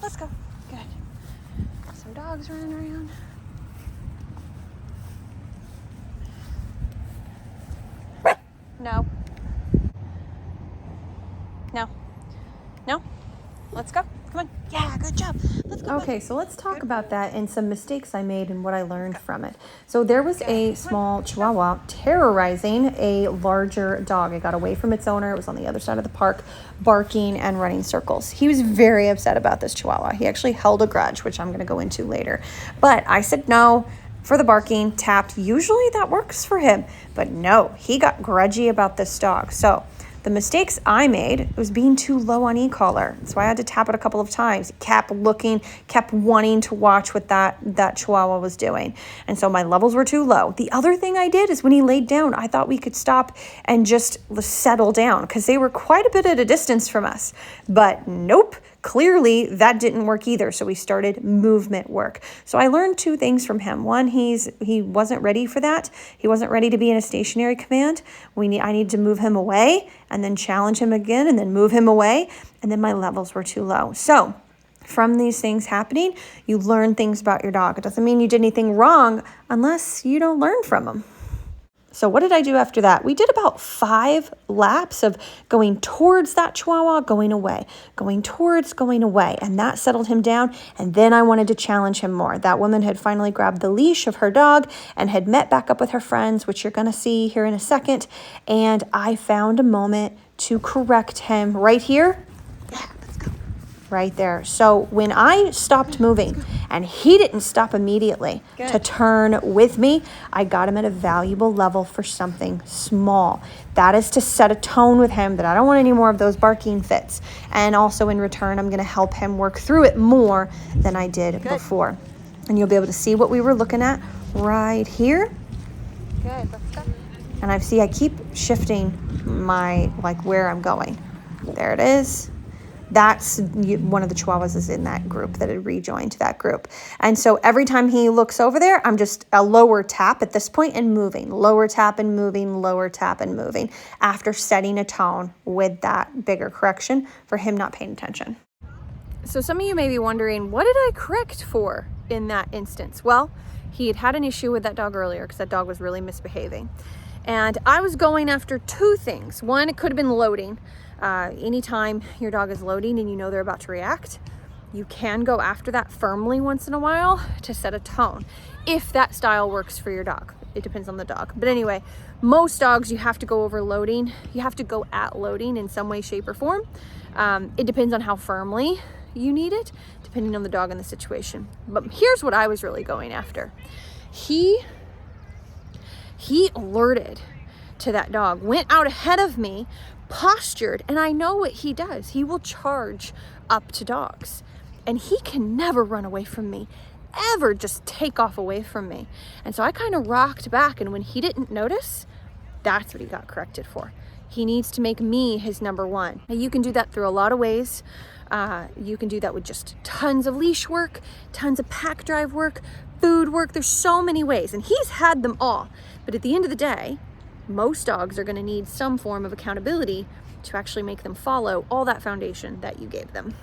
Let's go. Good. Some dogs running around. No. No. No. Let's go. Come on. Yeah, good job. Let's go. Okay, so let's talk about that and some mistakes I made and what I learned from it. So there was a small Chihuahua terrorizing a larger dog. It got away from its owner. It was on the other side of the park, barking and running circles. He was very upset about this Chihuahua. He actually held a grudge, which I'm going to go into later. But I said no for the barking, tapped. Usually that works for him. But no, he got grudgy about this dog. So the mistakes I made was being too low on Ecollar. That's why I had to tap it a couple of times. He kept looking, kept wanting to watch what that Chihuahua was doing. And so my levels were too low. The other thing I did is when he laid down, I thought we could stop and just settle down because they were quite a bit at a distance from us. But nope. Clearly, that didn't work either, so we started movement work. So I learned two things from him. One, he wasn't ready for that. He wasn't ready to be in a stationary command. I need to move him away and then challenge him again and then move him away, and then my levels were too low. So from these things happening, you learn things about your dog. It doesn't mean you did anything wrong unless you don't learn from them. So what did I do after that? We did about 5 laps of going towards that Chihuahua, going away, going towards, going away. And that settled him down. And then I wanted to challenge him more. That woman had finally grabbed the leash of her dog and had met back up with her friends, which you're going to see here in a second. And I found a moment to correct him right here. Yeah, let's go. Right there. So when I stopped moving and he didn't stop immediately to turn with me, I got him at a valuable level for something small. That is to set a tone with him that I don't want any more of those barking fits. And also in return, I'm going to help him work through it more than I did before. And you'll be able to see what we were looking at right here. Good. Let's go. And I keep shifting my, where I'm going. There it is. That's one of the Chihuahuas is in that group that had rejoined that group. And so every time he looks over there, I'm just a lower tap at this point and moving, lower tap and moving, lower tap and moving after setting a tone with that bigger correction for him not paying attention. So some of you may be wondering, what did I correct for in that instance? Well, he had an issue with that dog earlier because that dog was really misbehaving. And I was going after 2 things. One, it could have been loading. Anytime your dog is loading and you know they're about to react, you can go after that firmly once in a while to set a tone, if that style works for your dog. It depends on the dog. But anyway, most dogs, you have to go over loading. You have to go at loading in some way, shape, or form. It depends on how firmly you need it, depending on the dog and the situation. But here's what I was really going after. He alerted to that dog, went out ahead of me, postured, and I know what he does. He will charge up to dogs, and he can never run away from me, ever just take off away from me. And so I kind of rocked back, and when he didn't notice, that's what he got corrected for. He needs to make me his number one. Now you can do that through a lot of ways. You can do that with just tons of leash work, tons of pack drive work, food work. There's so many ways, and he's had them all. But at the end of the day, most dogs are going to need some form of accountability to actually make them follow all that foundation that you gave them.